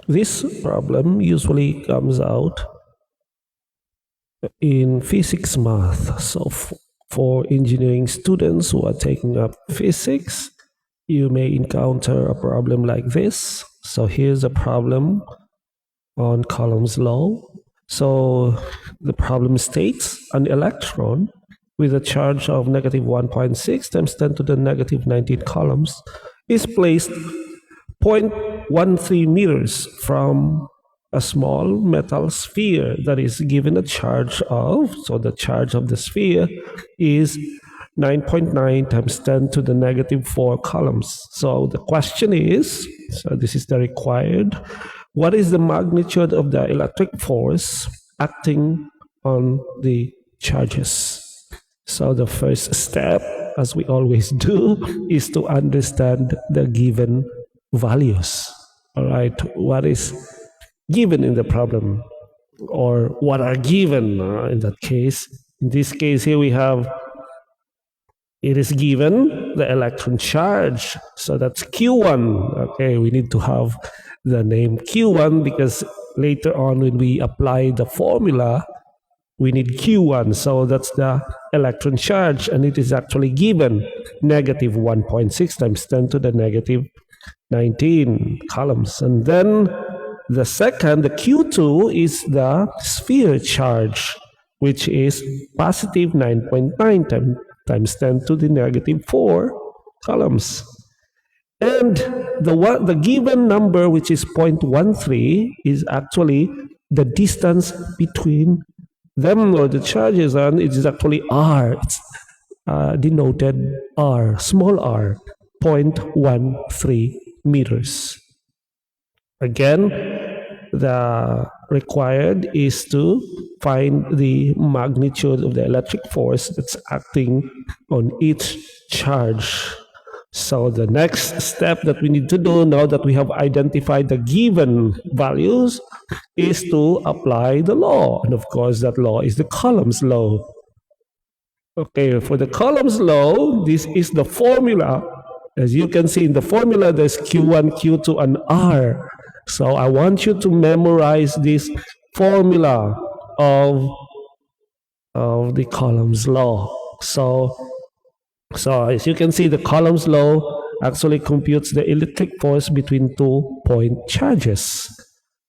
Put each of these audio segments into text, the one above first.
This problem usually comes out in physics math. So for engineering students who are taking up physics, you may encounter a problem like this. So here's a problem on Coulomb's law. So the problem states an electron with a charge of negative 1.6 times 10 to the negative 19 coulombs is placed 0.13 meters from a small metal sphere that is given a charge of, so the charge of the sphere is 9.9 times 10 to the negative 4 coulombs. So the question is, so this is the required, what is the magnitude of the electric force acting on the charges? So the first step, as we always do, is to understand the given values. All right, what is given in the problem, or what are given in that case? In this case here we have, it is given the electron charge, so that's Q1. Okay, we need to have the name Q1 because later on when we apply the formula, we need Q1, so that's the electron charge, and it is actually given negative 1.6 times 10 to the negative 19 coulombs. And then the second, the Q2, is the sphere charge, which is positive 9.9 times 10 to the negative 4 coulombs. And the given number, which is 0.13, is actually the distance between them, or the charges, and it is actually R. It's denoted R, small r, 0.13 meters. Again, the required is to find the magnitude of the electric force that's acting on each charge. So the next step that we need to do, now that we have identified the given values, is to apply the law. And of course, that law is the Coulomb's law. Okay, for the Coulomb's law, this is the formula. As you can see in the formula, there's Q1, Q2, and R. So I want you to memorize this formula of the Coulomb's law. So as you can see, the Coulomb's law actually computes the electric force between 2 point charges.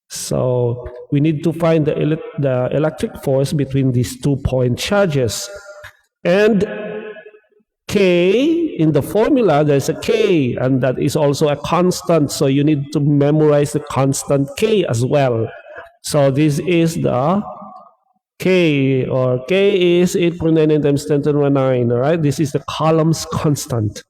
So we need to find the electric force between these 2 point charges. And K, in the formula, there's a K, and that is also a constant. So you need to memorize the constant K as well. So this is the K, or K is 8.99 times 10 to the 9, all right? This is the Coulomb's constant,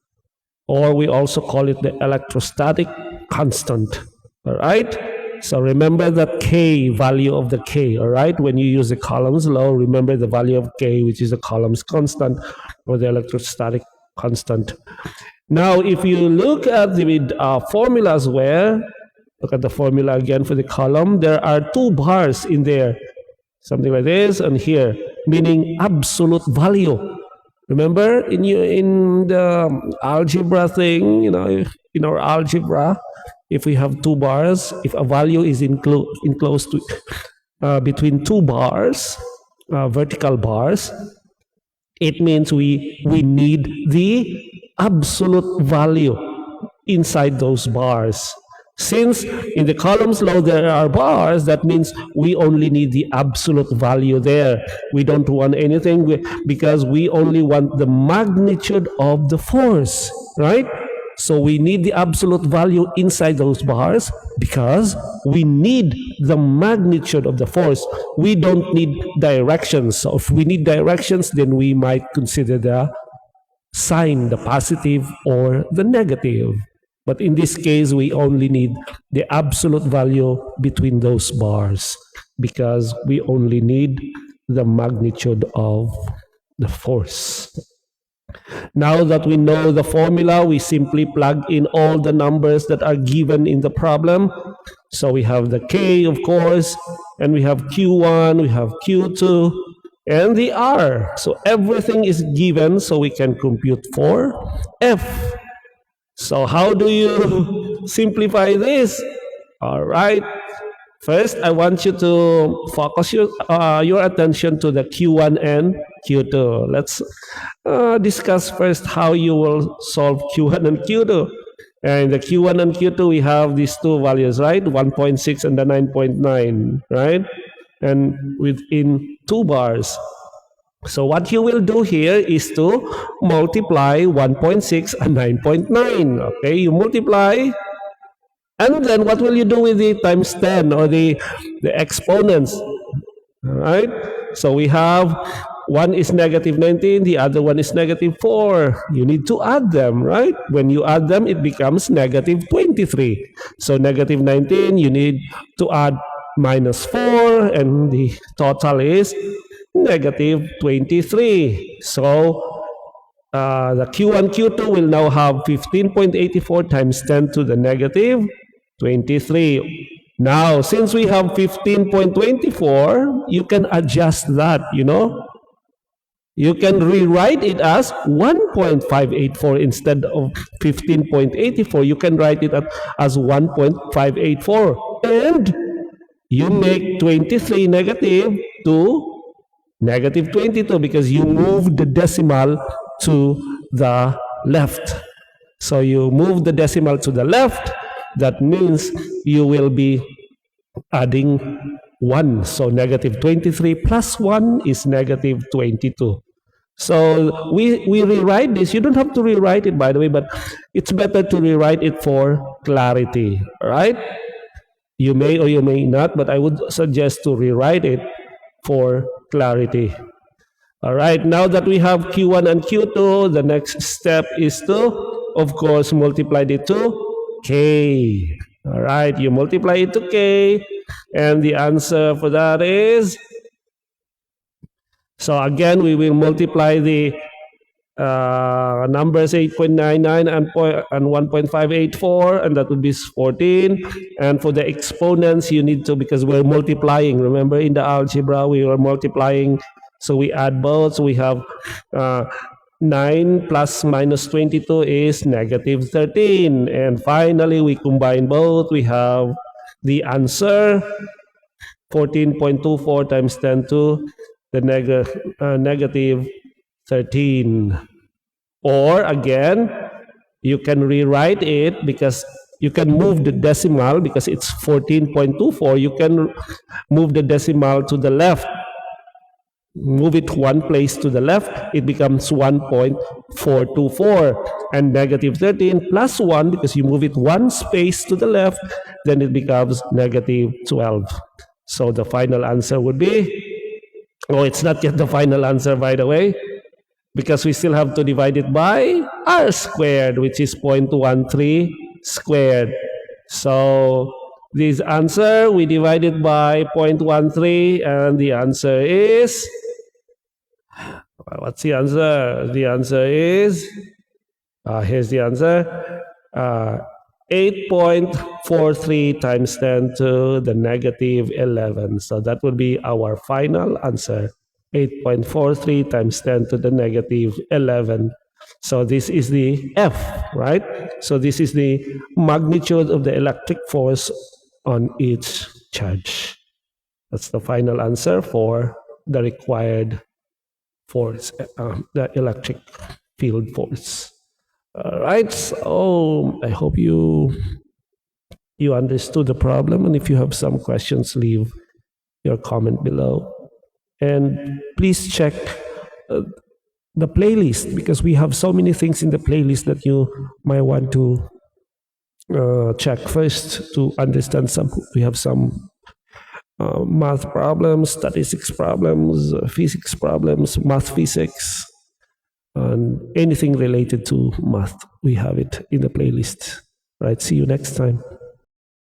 or we also call it the electrostatic constant, all right? So remember that K, value of the K, all right? When you use the Coulomb's law, remember the value of K, which is the Coulomb's constant, or the electrostatic constant. Now, if you look at the formulas where, look at the formula again for the Coulomb, there are 2 bars in there. Something like this, and here, meaning absolute value. Remember in the algebra thing, in our algebra, if we have 2 bars, if a value is enclosed to between 2 bars, vertical bars, it means we need the absolute value inside those bars. Since in the Coulomb's law there are bars, that means we only need the absolute value there. We don't want anything because we only want the magnitude of the force, right? So we need the absolute value inside those bars because we need the magnitude of the force. We don't need directions. So if we need directions, then we might consider the sign, the positive or the negative. But in this case, we only need the absolute value between those bars because we only need the magnitude of the force. Now that we know the formula, we simply plug in all the numbers that are given in the problem. So we have the K, of course, and we have Q1, we have Q2, and the R. So everything is given, so we can compute for F. So how do you simplify this? All right, First, I want you to focus your attention to the Q1 and Q2. Let's discuss first how you will solve Q1 and Q2. And the Q1 and Q2, we have these two values, right? 1.6 and the 9.9, right? And within 2 bars. So what you will do here is to multiply 1.6 and 9.9. Okay, you multiply. And then what will you do with the times 10 or the exponents? All right. So we have one is negative 19, the other one is negative 4. You need to add them, right? When you add them, it becomes negative 23. So negative 19, you need to add minus 4, and the total is negative 23. So the Q1, Q2 will now have 15.84 times 10 to the negative 23. Now, since we have 15.24, you can adjust that, You can rewrite it as 1.584 instead of 15.84. You can write it as 1.584. And you make 23 negative to negative 22 because you move the decimal to the left. So you move the decimal to the left. That means you will be adding 1. So negative 23 plus 1 is negative 22. So we rewrite this. You don't have to rewrite it, by the way, but it's better to rewrite it for clarity, right? You may or you may not, but I would suggest to rewrite it for clarity. All right, now that we have Q1 and Q2, the next step is to, of course, multiply it to K. All right, you multiply it to K, and the answer for that is, so again, we will multiply the numbers 8.99 and 1.584, and that would be 14. And for the exponents, you need to, because we're multiplying, remember in the algebra, we were multiplying, so we add both. So we have 9 plus minus 22 is negative 13. And finally, we combine both. We have the answer, 14.24 times 10 to the negative 13. Or again, you can rewrite it because you can move the decimal because it's 14.24. You can move the decimal to the left. Move it one place to the left, it becomes 1.424. And negative 13 plus 1, because you move it one space to the left, then it becomes negative 12. So the final answer would be, oh, it's not yet the final answer, by the way, because we still have to divide it by r squared, which is 0.13 squared. So this answer, we divide it by 0.13, and the answer is, what's the answer? The answer is, here's the answer, 8.43 times 10 to the negative 11. So that would be our final answer, 8.43 times 10 to the negative 11. So this is the F, right? So this is the magnitude of the electric force on each charge. That's the final answer for the required force, the electric field force. All right, so I hope you understood the problem, and if you have some questions, leave your comment below. And please check the playlist, because we have so many things in the playlist that you might want to check first to understand some. We have some math problems, statistics problems, physics problems, math physics, and anything related to math. We have it in the playlist. Right, see you next time.